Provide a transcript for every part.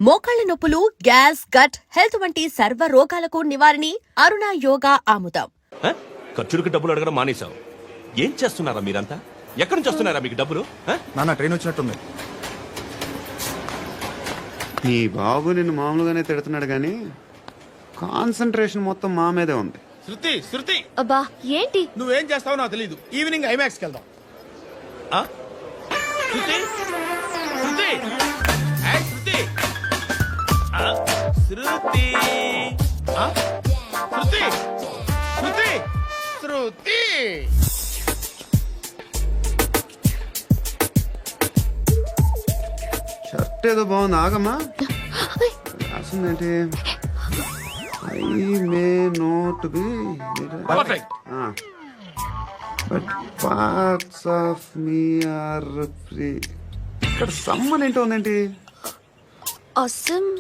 మోకాళ్ల నొప్పులు, gas, gut health వంటి సర్వ రోగాలకు నివారణి అరుణ యోగా ఆముదం. ఖర్చులకు డబ్బులు అడగడం మానేశావు. ఏం చేస్తున్నారా మీరంతా? ఎక్కడి నుంచి వస్తున్నారా మీకు డబ్బులు? నాన్న ట్రైన్ వచ్చినట్టుంది. నీ బాబు నిన్ను మామూలుగానే తిడుతున్నాడు కానీ కాన్సన్ట్రేషన్ మొత్తం మా మీదే ఉంది. శృతి శృతి అబ్బా ఏంటి? నువ్వేం చేస్తావో నాకు తెలీదు. ఈవినింగ్ ఐమాక్స్కి వెళ్దాం. శృతి శృతి ఏయ్, శృతి శృతి శృతి శృతి శృతి షర్ట్ ఏదో బాగుంది, ఆగమ్మా. రాసిందేంటి? I may not be perfect. But parts of me are free. ఇక్కడ సమ్మన్ ఏంటో ఉందేంటి? అసమ్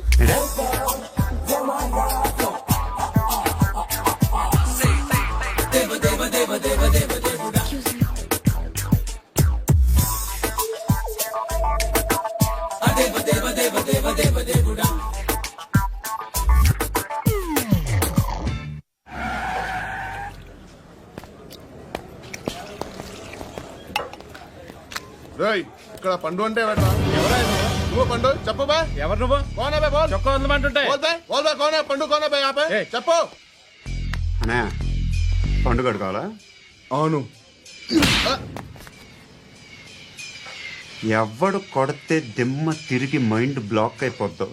రేయ్, ఇక్కడ పండు అంటే ఎవరా? నువ్వు పండు చెప్పు బా. ఎవరు నువ్వు? కోనా బే బోల్. చొక్కా ఉందమంటుంటే బోల్ బే కోనా పండు కోనా బే ఆపే ఏయ్. చెప్పు. అనే పండుగ కావాలా? అవును. ఎవడు కొడితే దిమ్మ తిరిగి మైండ్ బ్లాక్ అయిపోద్దో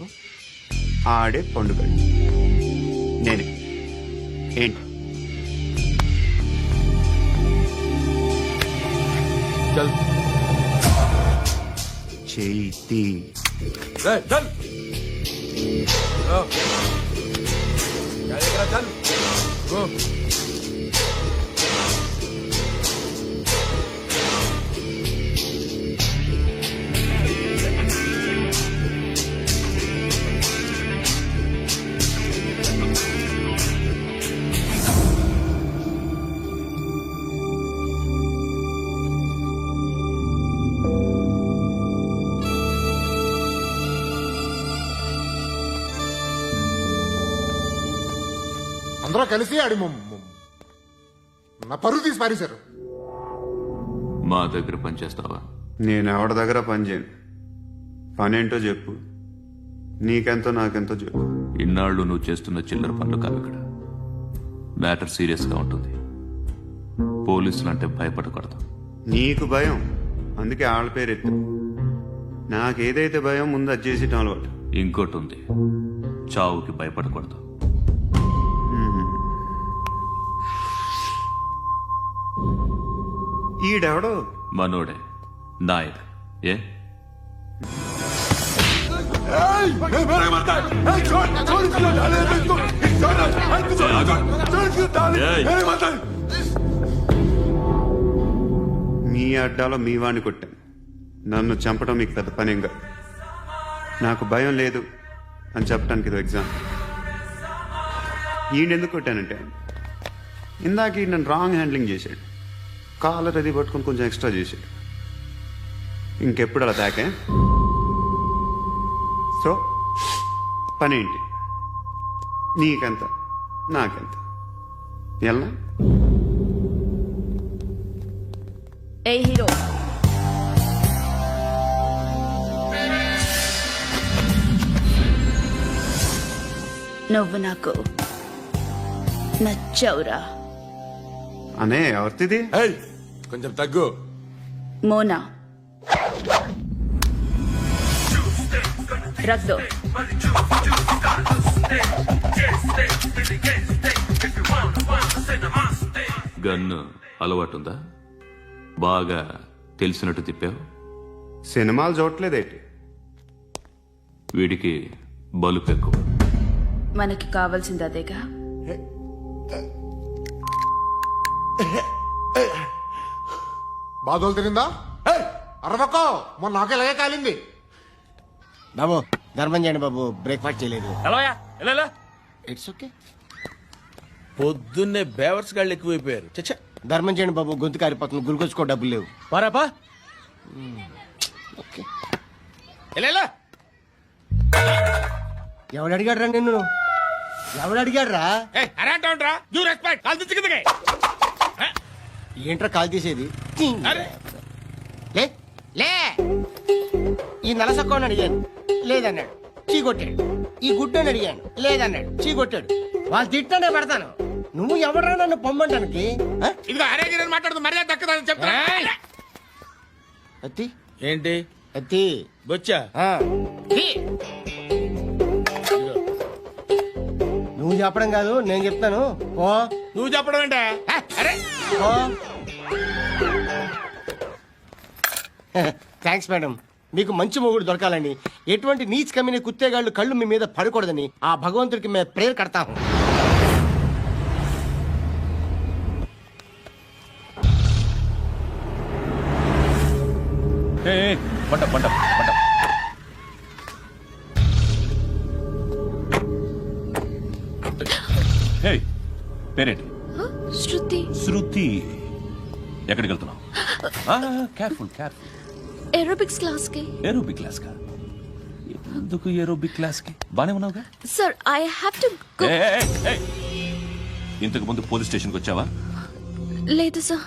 ఆడే పండుగ. నేనే. ఏంటి? చల్ చేతి రేయ్ చల్. చల్ గో. అందరూ కలిసి ఆడి నా పరువు తీసి పారేశారు. మా దగ్గర పనిచేస్తావా? నేను ఎవరి దగ్గర పని చేయను. పనేంటో చెప్పు. నీకెంతో నాకెంతో చెప్పు. ఇన్నాళ్ళు నువ్వు చేస్తున్న చిల్లర పనులు కావు ఇక్కడ. మ్యాటర్ సీరియస్ గా ఉంటుంది. పోలీసులు అంటే భయపడకూడదు. నీకు భయం, అందుకే ఆళ్ళ పేరు ఎత్తు. నాకేదైతే భయం ముందు అది చేసేటం అలవాటు. ఇంకోటి ఉంది, చావుకి భయపడకూడదు. ఈడెవడో మనోడే నాయక్. ఏ మీ అడ్డాలో మీ వాణ్ణి కొట్టాను. నన్ను చంపడం మీకు పెద్ద పనేంగా. నాకు భయం లేదు అని చెప్పడానికి ఇది ఎగ్జాంపుల్. ఈయనెందుకు కొట్టానంటే ఇందాక ఈ నన్ను రాంగ్ హ్యాండ్లింగ్ చేశాడు. కాలర్ అది పట్టుకొని కొంచెం ఎక్స్ట్రా చేశాడు. ఇంకెప్పుడు అలా తాకే. సో పనేంటి? నీకెంత నాకెంత ఎలా? ఏ హీరో, నువ్వు నాకు నచ్చవురా. అనే ఎవరిది? ఏయ్, కొంచెం తగ్గు. మోనా రక్ దో. గన్ను అలవాటుందా? బాగా తెలిసినట్టు తిప్పావు. సినిమాలు చూడట్లేదేంటి? వీడికి బలుపు ఎక్కువ. మనకి కావాల్సింది అదేగా. బాధలు తిరిందా? అరవకో, మొన్న నాకు ఇలాగే కాలింది. బాబు ధర్మం చేయండి బాబు, బ్రేక్ఫాస్ట్ చేయలేదు. It's okay. పొద్దున్నే బేవర్స్ గాళ్ళు ఎక్కువైపోయారు. చచ్చా, ధర్మం చేయండి బాబు, గొంతు కారిపోతుంది, గురికొచ్చుకో డబ్బులు లేవు. పారాపా. ఓకే. ఎలా ఎవడు అడిగాడు నిన్ను ఎవడు అడిగాడ్రా అరే అంటావుంట్రా యూ రెస్పెక్ట్ కాల్ తెచ్చి కిందకి ఏంట్రా కాల్ తీసేది అరే లే లే ఈ నలసక్కని అడిగాను లేదన్నాడు చీ కొట్టాడు ఈ గుడ్డని అడిగాను లేదన్నాడు చీ కొట్టాడు వాళ్ళు తిట్టానే పెడతాను నువ్వు ఎవడరా నన్ను పొమ్మంటానికి ఆ? ఇదిగో అరే గిరని మాట్లాడుతూ మర్యాద దక్కదని చెప్తా అత్తి ఏంటి అత్తి బొచ్చా ఆ. నువ్వు చెప్పడం కాదు నేను చెప్తాను ఓ నువ్వు చెప్పడం ఏంటే అరే ఓ థ్యాంక్స్ మేడం మీకు మంచి మొగుడు దొరకాలని ఎటువంటి నీచ్ కమ్మిన కుత్తేగాళ్ళు కళ్ళు మీ మీద పడకూడదని ఆ భగవంతుడికి మేము ప్రేయర్ కడతాము పంట పంట పంట హే పేరేంటి శృతి శృతి ఎక్కడికి వెళ్తున్నావు కేర్ఫుల్ కేర్ఫుల్ ఏరోబిక్స్ క్లాస్ కి ఏరోబిక్ క్లాస్ కా ఎందుకు ఏరోబిక్ క్లాస్ కి బానే ఉన్నావుగా sir I have to go ఏయ్, ఏయ్, ఏయ్. ఇంతకు ముందు పోలీస్ స్టేషన్కి వచ్చావా లేదు సార్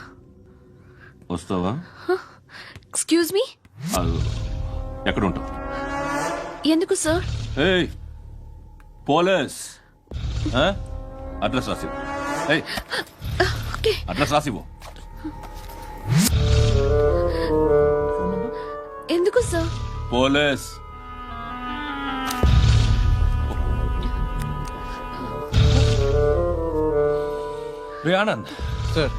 వస్తావా ఎక్స్క్యూజ్ మీ అదో. ఎక్కడ ఉంటావు ఎందుకు సార్ ఏయ్ పోలీస్ అడ్రస్ రాసివ్వు ఏయ్ ఓకే అడ్రస్ రాసివ్వు ఎందుకు సార్ పోలీస్ రే ఆనంద్ సార్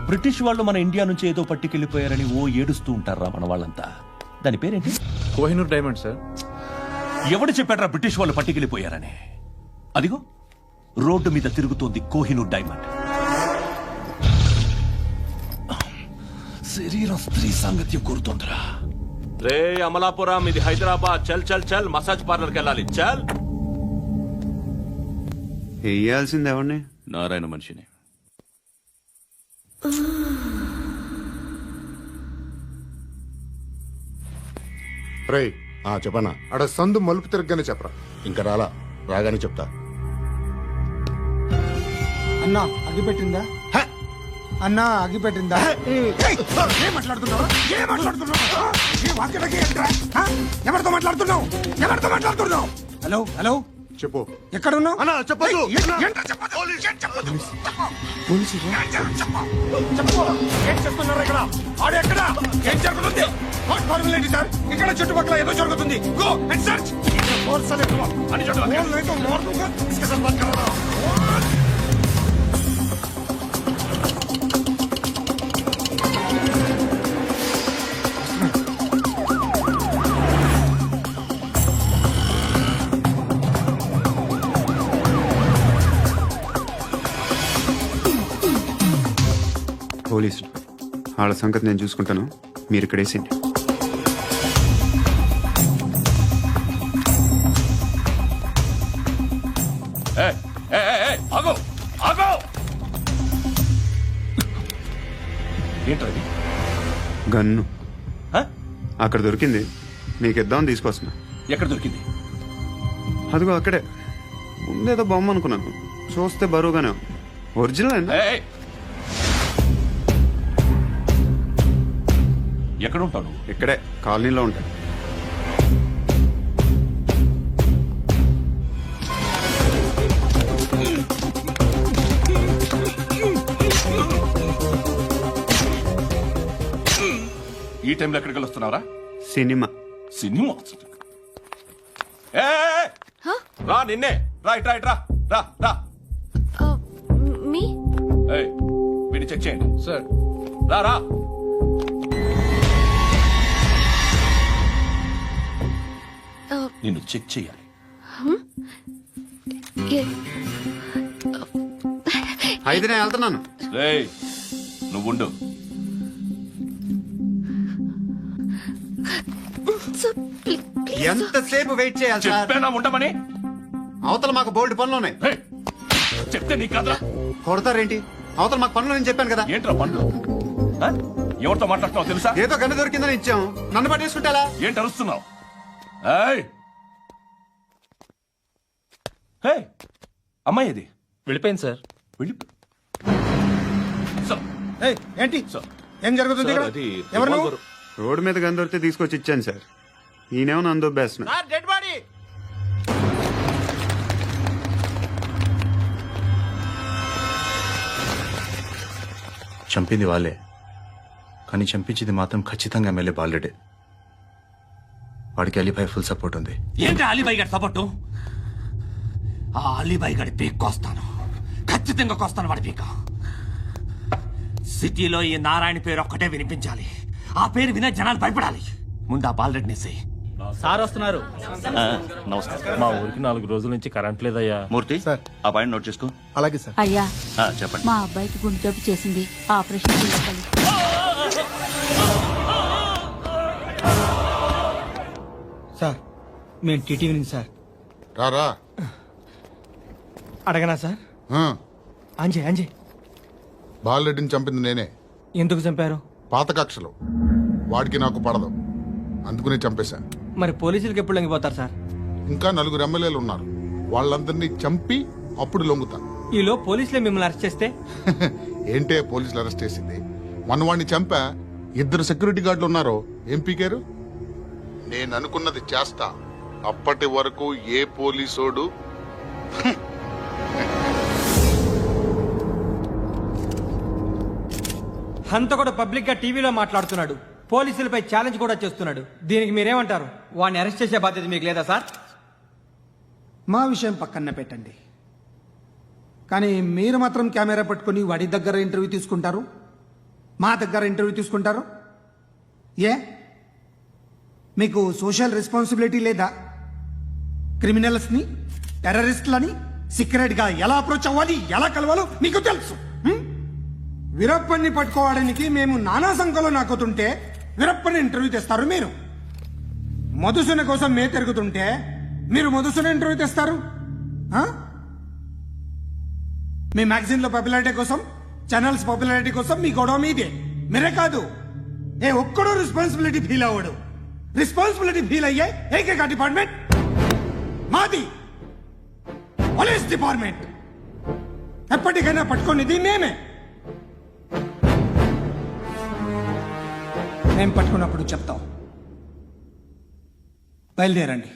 బ్రిటిష్ వాళ్ళు మన ఇండియా నుంచి ఏదో పట్టుకెళ్ళిపోయారని ఓ ఏడుస్తూ ఉంటారా మన వాళ్ళంతా దాని పేరేంటి కోహినూర్ డైమండ్ సార్ ఎవడు చెప్పాడ్రా బ్రిటిష్ వాళ్ళు పట్టుకెళ్ళిపోయారని అదిగో రోడ్డు మీద తిరుగుతోంది కోహినూర్ డైమండ్ శరీరం స్త్రీ సాంగత్యం కోరుతోందిరా రే అమలాపురం ఇది హైదరాబాద్ చల్ చల్ చల్ మసాజ్ పార్లర్కి వెళ్ళాలి చల్ వేయాల్సింది ఎవరిని? నారాయణ మనిషిని రే చెప్పనా అడ సందు మలుపు తిరగగానే చెప్పరా ఇంకా రాగానే చెప్తా అన్నా అగ్గి పెట్టిందా అన్నా అగ్గి పెట్టిందా ఏం మాట్లాడుతున్నావు ఎవరితో మాట్లాడుతున్నావు ఎవరితో మాట్లాడుతున్నావు హలో హలో చెప్పు ఎక్కడ ఉన్నావు అన్నా చెప్పదు ఏం చేస్తున్నారు ఇక్కడ ఆడు ఎక్కడ ఏం జరుగుతుంది వాట్ ఫార్ములేంటి సార్ ఇక్కడ చుట్టుపక్కల ఏదో జరుగుతుంది గో అండ్ సర్చ్ అని పోలీసులు వాళ్ళ సంగతి నేను చూసుకుంటాను, మీరు ఇక్కడ వేసేయండి. ఆగో ఆగో ఏంటది గన్ను అక్కడ దొరికింది, మీకు ఇద్దామని తీసుకొస్తున్నా. ఎక్కడ దొరికింది అదిగో అక్కడే ముందేదో బొమ్మ అనుకున్నాను, చూస్తే బరువుగానే ఉంది. ఒరిజినల్ అండి. ఏయ్! ఎక్కడ ఉంటావు నువ్వు? ఇక్కడే కాలనీలో ఉంటాయి. ఈ టైంలో ఎక్కడికి వస్తున్నావురా? సినిమా. సినిమా రా, నిన్నే రా, ఇట్రా ఇట్రా రా రా. మీ ఏయ్, వీడిని చెక్ చేయండి. సార్ రా రా. నిన్ను చెక్ చేయాలి. అయితే నేను వెళ్తున్నాను. రేయ్, నువ్వుండు. ఎంతసేపు వెయిట్ చేయాలి సార్? చెప్పేనా ఉండమని? అవతల మాకు బోల్డ్ పనులు ఉన్నాయి. ఏయ్, చెప్తే నీకు కదరా? కొడతారేంటి? అవతల మాకు పనులు నేను చెప్పాను కదా. ఏంట్రా పండ్లు? ఎవరితో మాట్లాడుతున్నావు తెలుసా? ఏదో గన్ను దొరికిందని ఇచ్చాం, నన్ను పట్టేసుకుంటా. ఏంటి అరుస్తున్నావు? ఏయ్, హే అమ్మాయి ఇది వెళ్ళిపోయింది సార్. వెళ్ళి ఏయ్, ఏంటి ఏం జరుగుతుంది ఇక్కడ? అది ఎవరు నువ్వు? revolver. రోడ్డు మీద గందొరితే తీసుకొచ్చి ఇచ్చాను సార్. ఈయనేమో నన్ను దొబ్బేస్తున్నా. Dead body. చంపింది వాళ్ళే, కానీ చంపించింది మాత్రం ఖచ్చితంగా ఎమ్మెల్యే బాలుడే. వాడికి అలీభాయ్ ఫుల్ సపోర్ట్ ఉంది. ఏంటి అలీబాయి గారి సపోర్టు? ఆ అలీబాయి గారి పీక్ కోస్తాను, ఖచ్చితంగా కోస్తాను వాడి పీక. సిటీలో ఈ నారాయణ పేరు ఒక్కటే వినిపించాలి. ఆ పేరు వినే జనాలు భయపడాలి. ముందు ఆ బాలరెడ్డిని సార్ వస్తున్నారు. నమస్కారం. మా ఊరికి 4 రోజుల నుంచి కరెంట్ లేదయ్యా. మూర్తి సార్. ఆ పాయింట్ నోట్ చేసుకో. అలాగే సార్. అయ్యా, చెప్పండి. మా అబ్బాయికి గుండె జబ్బు చేసింది, ఆపరేషన్ చేయాలి. సార్ మేము టీటీవీ నుంచి సార్. రారా. అడగనా సార్? ఆ, అంజే బాలరెడ్డిని చంపింది నేనే. ఎందుకు చంపారు? పాత కక్షలు. వాడికి నాకు పడదు, అందుకునే చంపేశాను. మరి పోలీసులకు ఎప్పుడు లొంగిపోతారు సార్? ఇంకా 4 ఎమ్మెల్యేలు ఉన్నారు, వాళ్ళందరినీ చంపి అప్పుడు లొంగుతా. ఈలో పోలీసులే మిమ్మల్ని అరెస్ట్ చేస్తే? ఏంటే పోలీసులు అరెస్ట్ చేసింది? మన వాడిని చంపా 2 సెక్యూరిటీ గార్డులు ఉన్నారు, ఏం పీకారు? నేను అనుకున్నది చేస్తా. అప్పటి వరకు ఏ పోలీసోడు హంతకుడు పబ్లిక్ గా టీవీలో మాట్లాడుతున్నాడు, పోలీసులపై ఛాలెంజ్ కూడా చేస్తున్నాడు. దీనికి మీరేమంటారు? వాడిని అరెస్ట్ చేసే బాధ్యత మీకు లేదా సార్? మా విషయం పక్కన పెట్టండి, కానీ మీరు మాత్రం కెమెరా పట్టుకుని వాడి దగ్గర ఇంటర్వ్యూ తీసుకుంటారు, మా దగ్గర ఇంటర్వ్యూ తీసుకుంటారు. ఏ మీకు సోషల్ రెస్పాన్సిబిలిటీ లేదా? క్రిమినల్స్ని, టెర్రరిస్టులని సీక్రెట్గా ఎలా అప్రోచ్ అవ్వాలి, ఎలా కలవాలో మీకు తెలుసు. వీరప్పన్ని పట్టుకోవడానికి మేము నానా సంఖ్యలో నాకుతుంటే వీరప్పని ఇంటర్వ్యూ తెస్తారు మీరు. మధుసూన కోసం మే తిరుగుతుంటే మీరు మధుసూన ఇంటర్వ్యూ తెస్తారు. మీ మ్యాగజైన్ లో పాపులారిటీ కోసం, ఛానల్స్ పాపులారిటీ కోసం మీ గొడవ మీదే. మీరే కాదు, ఏ ఒక్కడో రెస్పాన్సిబిలిటీ ఫీల్ అవ్వడు. రెస్పాన్సిబిలిటీ ఫీల్ అయ్యే ఏకైక డిపార్ట్మెంట్ మాది, పోలీస్ డిపార్ట్మెంట్. ఎప్పటికైనా పట్టుకునేది మేమే. మేము పట్టుకున్నప్పుడు చెప్తాం. బయలుదేరండి.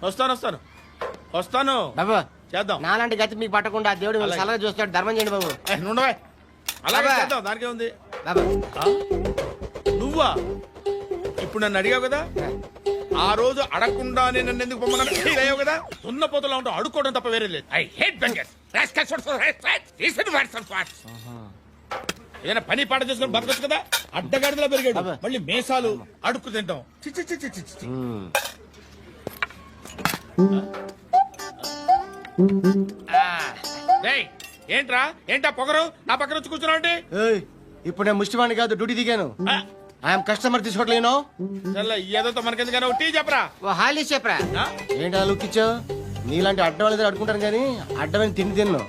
వస్తాను. బాబా చేద్దాం. నాలాంటి గతి మీకు పట్టకుండా ఆ దేవుడు మిమ్మల్ని సలహా చూస్తాడు. ధర్మం చేయండి బాబు. నుండవే. అలాగే బాబా. చేద్దాం, దానికే ఉంది. బాబా నువ్వా ఇప్పుడు నన్ను అడిగావు కదా, ఆ రోజు అడగకుండా నేను నన్ను ఎందుకు పొమ్మన్నా ఫీల్ అయ్యావు కదా. ఉన్న పోతలో ఉంటావు, అడుక్కోవడం తప్ప వేరే లేదు. I hate bangers. ఏదైనా పని పాట చేసుకుని బతకొచ్చు కదా. అడ్డగాడిదలా పెరిగాడు, మళ్ళీ మేసాలు అడుక్కు తింటాం. చి చి చి చి చి చి. డేయ్, ఏంటా పొగరు నా పక్కన వచ్చి కూర్చున్నావు అంటే? ఏయ్, ఇప్పుడు నేను ముష్టివాణి కాదు, డ్యూటీ దిగాను. ఐఎమ్ కస్టమర్ తీసుకోవట్లేను. ఏదో మనకెందుకైనా టీ చెప్పరా. ఓ హాలీ చెప్పరా. ఏంటి లుక్ ఇచ్చావు? నీలాంటి అడ్డం వాళ్ళ దగ్గర అడుకుంటాను కానీ అడ్డమైన తిండి తిన్ను.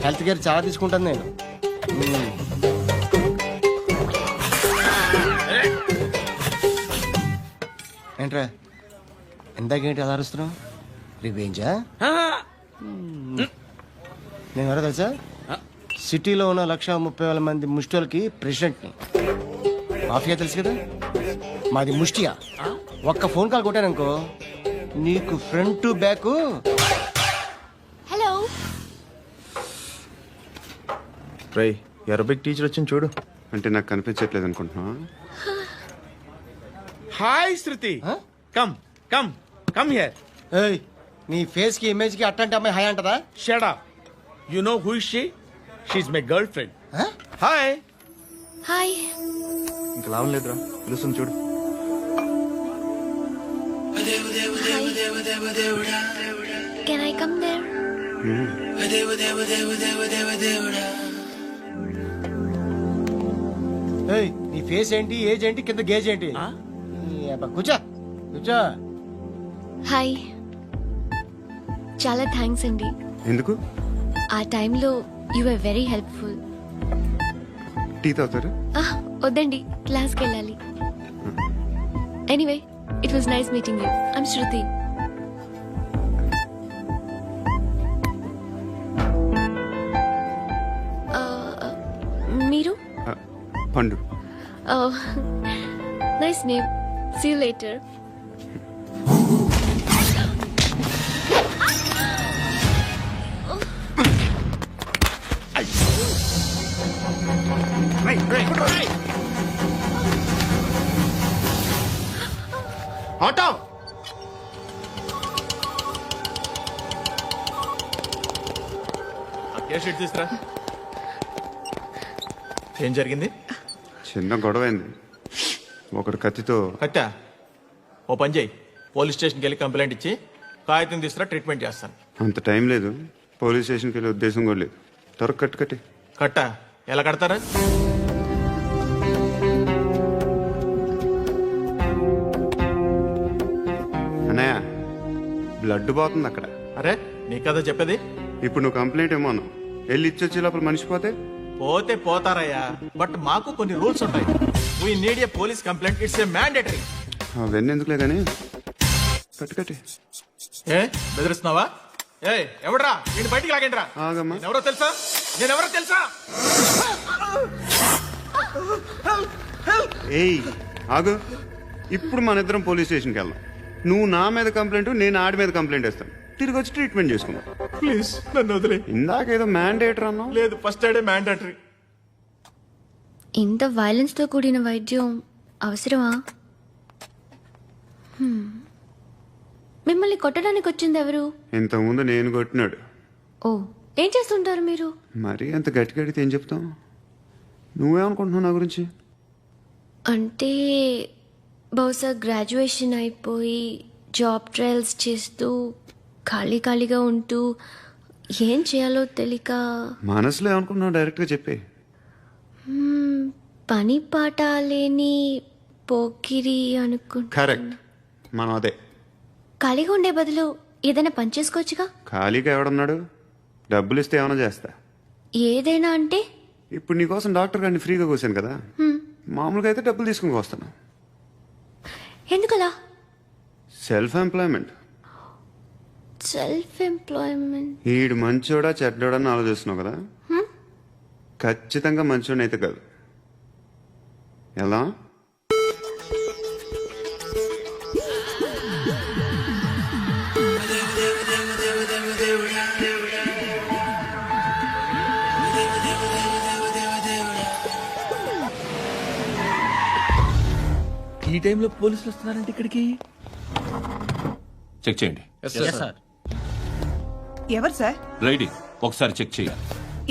హెల్త్ కేర్ చాలా తీసుకుంటాను నేను. ఏంట్రా ఇందాకేంటి అలా అరుస్తున్నావు? రివేంజా? నేను ఎవరో తెలుసా? సిటీలో ఉన్న 130,000 మంది ముష్టిలకి ప్రెసిడెంట్ని. మాఫియా తెలుసు కదా, మాది ముష్టియా. ఒక్క ఫోన్ కాల్ కొట్టాననుకో నీకు ఫ్రంట్ టు బ్యాక్. హలో, రై, అరబిక్ టీచర్ వచ్చింది చూడు. అంటే నాకు కనిపించట్లేదు అనుకుంటున్నా. Hi Shruti, come come come here. ఏయ్, నీ ఫేస్ కి ఇమేజ్ కి అట్టంటే అమ్మాయి హాయ్ అంటదా? Shut up. You know who is she? She is my girl friend. Hi. Hi. ఇంకా లాభం లేదురా, పిలుస్తుంది చూడు. Can I come there? ఏయ్, నీ ఫేస్ ఏంటి, ఏజ్ ఏంటి, కింద గేజ్ ఏంటి? కూర్చో కూర్చో. హాయ్, చాలా థ్యాంక్స్ అండి. ఎందుకు? ఆ టైంలో you are very helpful. Tea తాగుతారా? వద్దండి, క్లాస్కి వెళ్ళాలి. Anyway, it was nice meeting you. I'm Shruti. Pandu. Oh, nice name. See you later. Auto తీసుకురా. ఏం జరిగింది? చిన్న గొడవైంది. ఒకడు కత్తితో. కట్టా ఓ పని చేయి, పోలీస్ స్టేషన్కి వెళ్ళి కంప్లైంట్ ఇచ్చి కాగితం తీసుకురా, ట్రీట్మెంట్ చేస్తాను. అంత టైం లేదు, పోలీస్ స్టేషన్కి వెళ్ళే ఉద్దేశం కూడా లేదు. త్వరగా కట్టి కట్టా ఎలా కడతారా? అన్నయ్య బ్లడ్ పోతుంది అక్కడ. అరే నీ కదా చెప్పేది. ఇప్పుడు నువ్వు కంప్లైంట్ ఏమో అన్నావు, వెళ్ళి ఇచ్చొచ్చే లోపల మనిషి పోతే పోతే పోతారయ్యా, బట్ మాకు కొన్ని రూల్స్ ఉంటాయి. We need a police complaint, it's a mandatory. అవన్నీ ఎందుకులే కానీ కట్టి. ఏ బెదిరిస్తున్నావా? ఏ ఎవడ్రా నేను బయటికి లాగండిరా. ఆగమ్మా. ఎవరో తెలుసా? నేనెవరో తెలుసా? ఏయ్ ఆగు. ఇప్పుడు మన ఇద్దరం పోలీస్ స్టేషన్కి వెళ్దాం. నువ్వు నా మీద కంప్లైంట్, నేను ఆడి మీద కంప్లైంట్ వేస్తాను. తిరిగి వచ్చి ట్రీట్మెంట్ చేసుకుందాం. ప్లీజ్ నన్ను వదిలే. ఇందాకేదో మ్యాండేటర్ అన్నావు. లేదు, ఫస్ట్ ఎయిడే మ్యాండేటరీ. ఇంత వైలెన్స్ తో కూడిన వైద్యం అవసరమా? మిమ్మల్ని కొట్టడానికి వచ్చింది ఎవరు? ఇంతకుముందు నేను కొట్టినాడు. ఓ, ఏం చేస్తుంటారు మీరు? మరీ అంత గట్టి అడిగితే ఏం చెప్తావు? నువ్వేమనుకుంటున్నావు నా గురించి? అంటే బహుశా గ్రాడ్యుయేషన్ అయిపోయి జాబ్ ట్రయల్స్ చేస్తూ ఖాళీగా ఉంటూ ఏం చేయాలో తెలియక. మనసులో ఏమనుకుంటున్నావు డైరెక్ట్గా చెప్పే. పని పాట లేని పోకిరి అనుకుంటా. కరెక్ట్, మనం అదే. ఖాళీగా ఉండే బదులు ఏదైనా పని చేసుకోవచ్చుగా. ఖాళీగా ఎవడున్నాడు? డబ్బులు ఇస్తే ఏమైనా చేస్తా. ఏదైనా అంటే? ఇప్పుడు నీకోసం డాక్టర్ గారిని ఫ్రీగా కూర్చాను కదా, మామూలుగా అయితే డబ్బులు తీసుకుని వస్తాను. ఎందుకలా? Self employment. Self employment. ఈడు మంచోడా చెడ్డోడా అని ఆలోచిస్తున్నావు కదా, ఖచ్చితంగా మంచోడని అయితే కాదు. ఎలా? ఈ టైంలో పోలీసులు వస్తున్నారంటే ఇక్కడికి. చెక్ చేయండి. ఎవరు సార్? రైడింగ్ ఒకసారి చెక్ చేయాలి.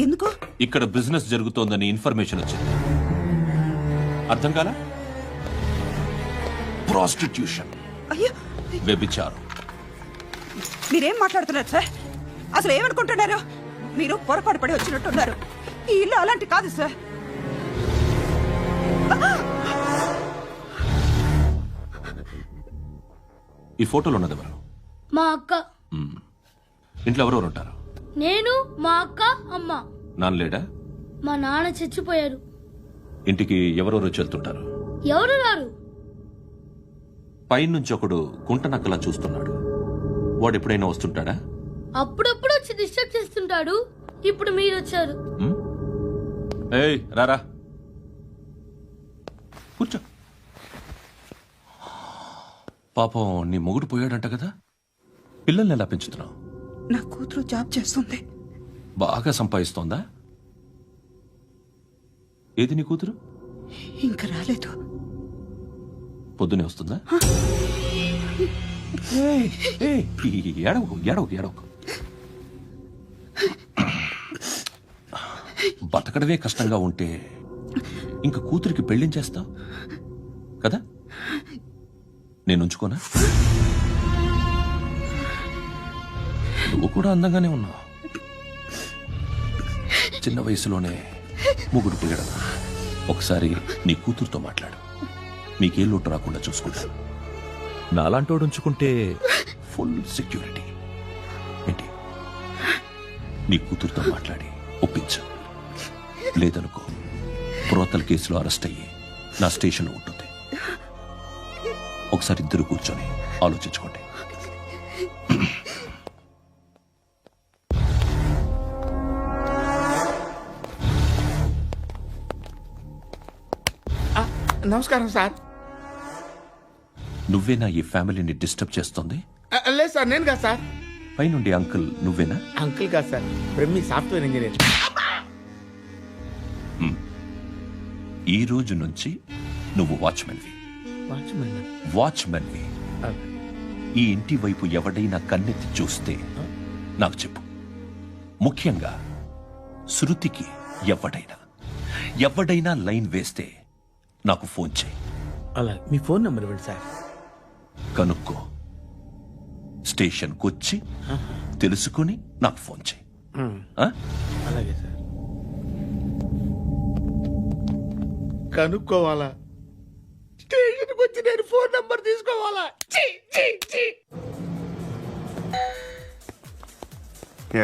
ఎందుకు? ఇక్కడ బిజినెస్ జరుగుతోందని ఇన్ఫర్మేషన్ వచ్చింది. అర్థం కాలా? ప్రాస్టిట్యూషన్, అయ్యో, వ్యభిచారం. మీరేం మాట్లాడుతున్నారు సార్? అసలు ఏమనుకుంటున్నారు? మీరు పొరపాటు పడి వచ్చినట్టున్నారు. ఈ ఇల్లు అలాంటి కాదు సార్. ఈ ఫోటోలో ఉన్నది ఎవరు? మా అక్క. ఇంట్లో ఎవరెవరు ఉంటారు? నేను, మా అక్క, అమ్మ. నాన్న లేడా? మా నాన్న చచ్చిపోయారు. ఇంటికి ఎవరెవరు వచ్చి వెళ్తుంటారు? ఎవరు రారు. పైనుంచి ఒకడు గుంట నక్కలా చూస్తున్నాడు. వాడు ఎప్పుడైనా వస్తుంటాడా? అప్పుడప్పుడు వచ్చి డిస్టర్బ్ చేస్తుంటాడు. ఇప్పుడు మీరు వచ్చారు. ఏయ్ రారా, కూర్చో. పాపం నీ మొగుడు పోయాడంట కదా, పిల్లల్ని ఎలా పెంచుతున్నావు? నా కూతురు జాబ్ చేస్తుంది. బాగా సంపాదిస్తోందా? ఏది నీ కూతురు? ఇంకా రాలేదు. పొద్దునే వస్తుందా? ఏడవకు. బతకడమే కష్టంగా ఉంటే ఇంకా కూతురికి పెళ్లించేస్తావు కదా? నేను ఉంచుకోనా? నువ్వు కూడా అందంగానే ఉన్నావు. చిన్న వయసులోనే ముగ్గురు పోయడం. ఒకసారి నీ కూతురుతో మాట్లాడు, నీకే లోటు రాకుండా చూసుకుంటాను. నాలాంటోడు ఉంచుకుంటే ఫుల్ సెక్యూరిటీ. ఏంటి? నీ కూతురుతో మాట్లాడి ఒప్పించు. లేదనుకో, ప్రోతల కేసులో అరెస్ట్ అయ్యి నా స్టేషన్లో ఉంటుంది. ఒకసారి ఇద్దరు కూర్చొని ఆలోచించుకోండి. నమస్కారం సార్. నువ్వేనా ఈ ఫ్యామిలీని డిస్టర్బ్ చేస్తుంది? లేదు సార్, నేను కాదు సార్. పైనుండి అంకుల్ నువ్వేనా? అంకుల్ కాదు సార్, బ్రహ్మి సాఫ్ట్వేర్ ఇంజనీర్. ఈ రోజు నుంచి నువ్వు వాచ్మెన్వి. వాచ్మెన్వి. ఈ ఇంటి వైపు ఎవడైనా కన్నెత్తి చూస్తే నాకు చెప్పు. ముఖ్యంగా శృతికి ఎవడైనా లైన్ వేస్తే నాకు ఫోన్ చేయి. అలా మీ ఫోన్ నెంబర్ ఇవ్వండి సార్. కనుక్కో, స్టేషన్కి వచ్చి తెలుసుకుని నాకు ఫోన్ చేయి. ఆ? అలాగే సార్. కనుక్కోవాలా? స్టేషన్కి వచ్చి నేను ఫోన్ నంబర్ తీసుకోవాలా? ఛీ, ఛీ, ఛీ.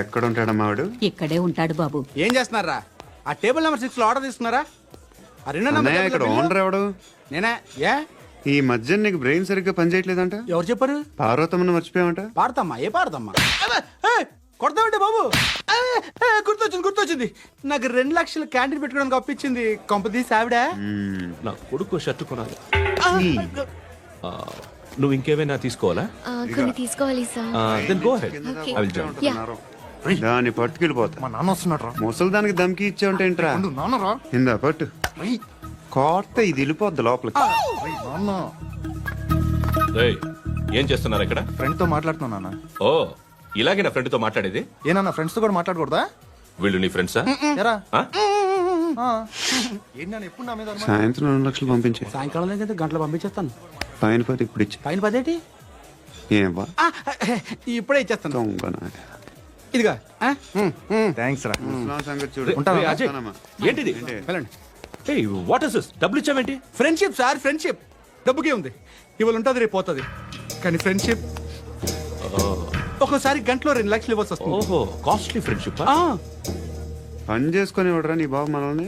ఎక్కడ ఉంటాడమ్మా వాడు? ఇక్కడే ఉంటాడు బాబు. ఏం చేస్తున్నారా? ఆ టేబుల్ నెంబర్ 6 లో ఆర్డర్ తీసుకున్నారా? ఆ రెండో అన్నయ్య, నెంబర్ ఇక్కడ ఓనర్ ఎవడు? నేనే. ఏ ఈ మధ్య నీకు బ్రెయిన్ సరిగ్గా పనిచేయట్లేదంట. ఎవరు చెప్పారు? పార్వతమ్మను మర్చిపోయామంట. పాడతామ్మా? ఏ పాడతామ్మా? కొడతామంటే బాబు. గుర్తొచ్చింది. నాకు 2 లక్షలు క్యాంటీన్ పెట్టుకోవడానికి అప్పించింది కొంపదీసి ఆవిడ. నా కొడుకు షర్ట్ కొనాలి. నువ్వు ఇంకేమైనా తీసుకోవాలా? కొన్ని తీసుకోవాలి sir. Then go ahead. I will join. దాన్ని పట్టుకెళ్ళిపోతా. మా నాన్న వస్తున్నాడు రా. ముసలి దానికి దమ్కి ఇచ్చావంటే ఏంట్రా? నాన్న రా. ఇందా పట్టు. కోర్త ఇది వెళ్ళిపోద్ది లోపలికి. నాన్న రేయ్, ఏం చేస్తున్నారు ఇక్కడ? ఫ్రెండ్ తో మాట్లాడుతున్నా నాన్న. ఓ, ఇలాగే నా ఫ్రెండ్ తో మాట్లాడేది? ఏనా ఫ్రెండ్స్ తో కూడా మాట్లాడకూడదా? వీళ్ళు నీ ఫ్రెండ్సా? ఎరా ఏంటి నాన్న ఎప్పుడు నా మీద అనుమానం? సాయంత్రం 2 లక్షలు పంపించే. సాయంకాలం దగ్గర గంటలు పంపించేస్తాను. పైన 10 ఇప్పుడు ఇచ్చే. పైన 10 ఏంటి? ఏం బా ఇప్పుడే ఇచ్చేస్తాను. దొంగనా. ఇదిగా థ్యాంక్స్ రా. ముసలాం సంగతి చూడు. రేయ్, అజయ్, ఏంటిది? వెళ్ళండి. Hey, what is this? డబ్బులు ఇచ్చావేంటి? Friendship sir, friendship. డబ్బుకే ఉంది. ఇవాళ ఉంటుంది, రేపు పోతుంది. కానీ ఫ్రెండ్షిప్ ఒక్కోసారి గంటలో 2 లక్షలు ఇవ్వాల్సి వస్తుంది. ఓహో, కాస్ట్లీ ఫ్రెండ్షిప్. పని చేసుకొని ఇవ్వడరా నీ బాబు మనల్ని?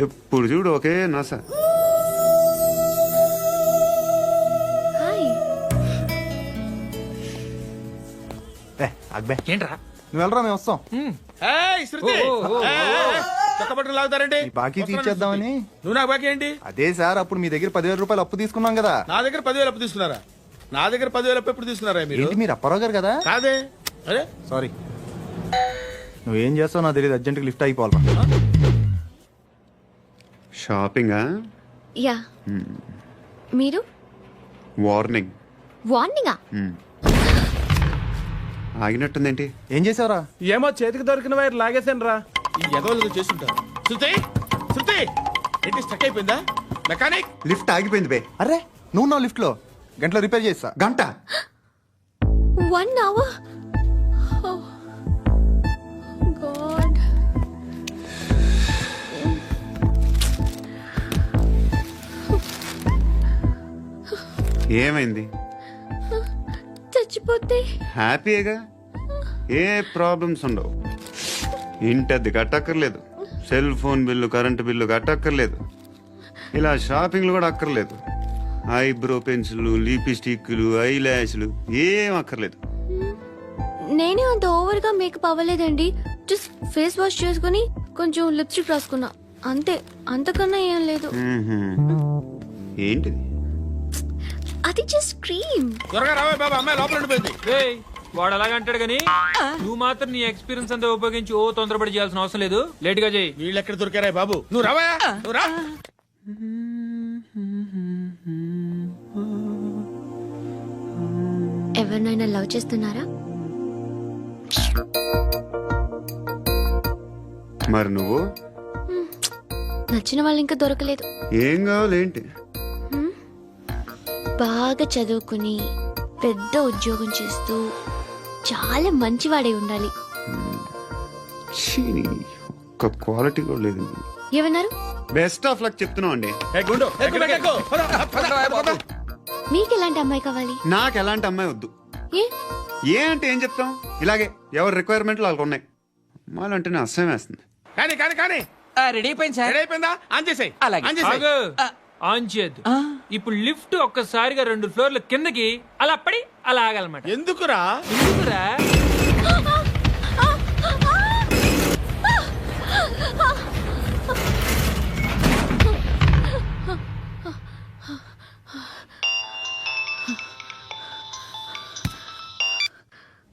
ఎప్పుడు చూడు ఒకే నస. హాయ్. అక్బే ఏంట్రా? నువ్వు వెళ్ళరా, మేము వస్తాం. ఏయ్, శృతి. చక్కబట్టలు లాగుతారండి. బాకీ తీర్చేద్దామని. నువ్వు నాకు బాకీ ఏంటి? అదే సార్, అప్పుడు మీ దగ్గర 10,000 రూపాయలు అప్పు తీసుకున్నాం కదా. నా దగ్గర 10,000 అప్పు తీసుకున్నారా? నా దగ్గర 10,000 అప్పు ఎప్పుడు తీసుకున్నారా మీరు? ఏంటి మీరు అప్పారావు గారు కదా? కాదే. అరే సారీ. నువ్వేం చేస్తావు నాకు తెలియదు, అర్జెంట్గా లిఫ్ట్ అయిపోవాలి. షాపింగా? యా. మీరు? వార్నింగ్. వార్నింగా? ఆగినట్టుందేంటి? ఏం చేసావురా? ఏమో చేతికి దొరికిన వైర్ లాగేసాను రా. ఈ ఎగవలు చేస్తుంటారు. శృతి, శృతి, ఏంటి స్టక్ అయిపోయిందా? మెకానిక్. లిఫ్ట్ ఆగిపోయింది బే. అరే నువ్వు నా లిఫ్ట్ లో గంటలో రిపేర్ చేస్తా. గంట? 1 hour? Oh, God. ఏమైంది? చచ్చిపోతే? హ్యాపీగా, ఏ ప్రాబ్లమ్స్ ఉండవు. ఇంటద్ది కట్టక్కర్లేదు, cell phone bill, current bill కట్టక్కర్లేదు, ఇలా షాపింగ్లు కూడా అక్కర్లేదు. ఐబ్రో పెన్సిల్, లిప్స్టిక్లు, ఐ ల్యాష్లు ఏం అక్కర్లేదు. నేనే అంత ఓవర్ గా మేకప్ అవ్వలేదండి. జస్ట్ ఫేస్ వాష్ చేసుకుని కొంచెం లిప్స్టిక్ రాసుకున్నా అంతే. అంతకన్నా ఏం లేదు. ఏంటిది? అది జస్ట్ క్రీమ్. త్వరగా రావే బాబా, అమ్మాయి లోపల ఉండిపోయింది. వాడు అలాగంటాడు కానీ నువ్వు మాత్రం నీ ఎక్స్పీరియన్స్ అంతా ఉపయోగించి తొందరపడి చేయాల్సిన అవసరం లేదు. లేట్ గా చేయి. వీళ్ళు ఎక్కడ దొరికారా బాబు? నువ్వు రావా, నువ్వు రా. ఎవరినైనా లవ్ చేస్తున్నారా? మరి నువ్వు? నచ్చిన వాళ్ళు ఇంకా దొరకలేదు. ఏం కావాలేంటి? బాగా చదువుకుని పెద్ద ఉద్యోగం చేస్తూ చాలా మంచివాడే ఉండాలి. ఒక్క క్వాలిటీ కూడా లేదు. ఏమన్నారు? బెస్ట్ ఆఫ్ లక్ చెప్తున్నావు అండి. మీకు ఎలాంటి అమ్మాయి కావాలి? నాకు ఎలాంటి అమ్మాయి వద్దు. ఏ అంటే ఏం చెప్తాం, ఇలాగే ఎవరి రిక్వైర్మెంట్లు వాళ్ళకు ఉన్నాయి. అమ్మాయిలు అంటేనే అసహ్యం వేస్తుంది. కానీ కానీ కానీ రెడీ అయిపోయింది సార్. రెడీ అయిపోయిందా? ఆన్ చేసేయ్. ఆన్ చేసేయ్. ఆన్ చేయద్దు. ఇప్పుడు లిఫ్ట్ ఒక్కసారిగా 2 ఫ్లోర్ల కిందకి అలా పడి అలా ఆగాలన్నమాట. ఎందుకురా? ఎందుకురా?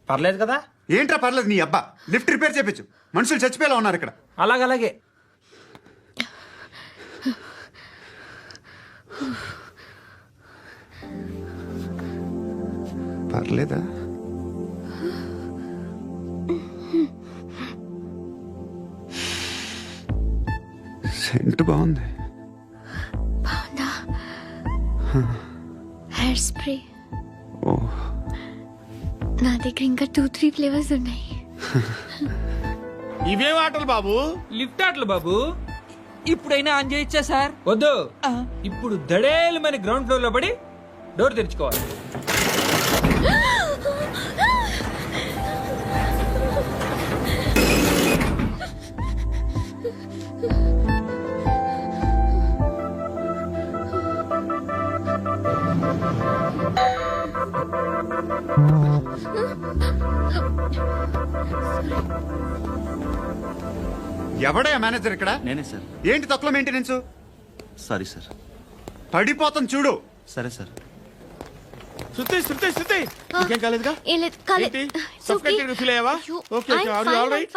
పర్లేదు కదా? ఏంట్రా పర్లేదు నీ అబ్బా. లిఫ్ట్ రిపేర్ చేపించు. మనుషులు చచ్చిపోయేలా ఉన్నారు ఇక్కడ. అలాగే పర్లేదా? సెంట్ బాగుంది. బాగుందా? Hair spray. ఓ, నా దగ్గర ఇంకా 2-3 ఫ్లేవర్స్ ఉన్నాయి. ఇవేం ఆటలు బాబు? లిఫ్ట్ ఆటలు బాబు. ఇప్పుడైనా ఆన్ చేయొచ్చా సార్? వద్దు. ఇప్పుడు దడేలమైన గ్రౌండ్ ఫ్లోర్ లో పడి డోర్ తెరుచుకోవాలి. ఎవడయ్యా మేనేజర్ ఇక్కడ? నేనే సార్. ఏంటి తక్కువ మెయింటెనెన్స్? Sorry sir. పడిపోతాం చూడు. సరే సార్. శృతి ఇంకేం కాలేదుగా? ఏం లేదు, కాలేదు. ఏంటి? Suffocated గా feel అయ్యావా? Okay, are you all right?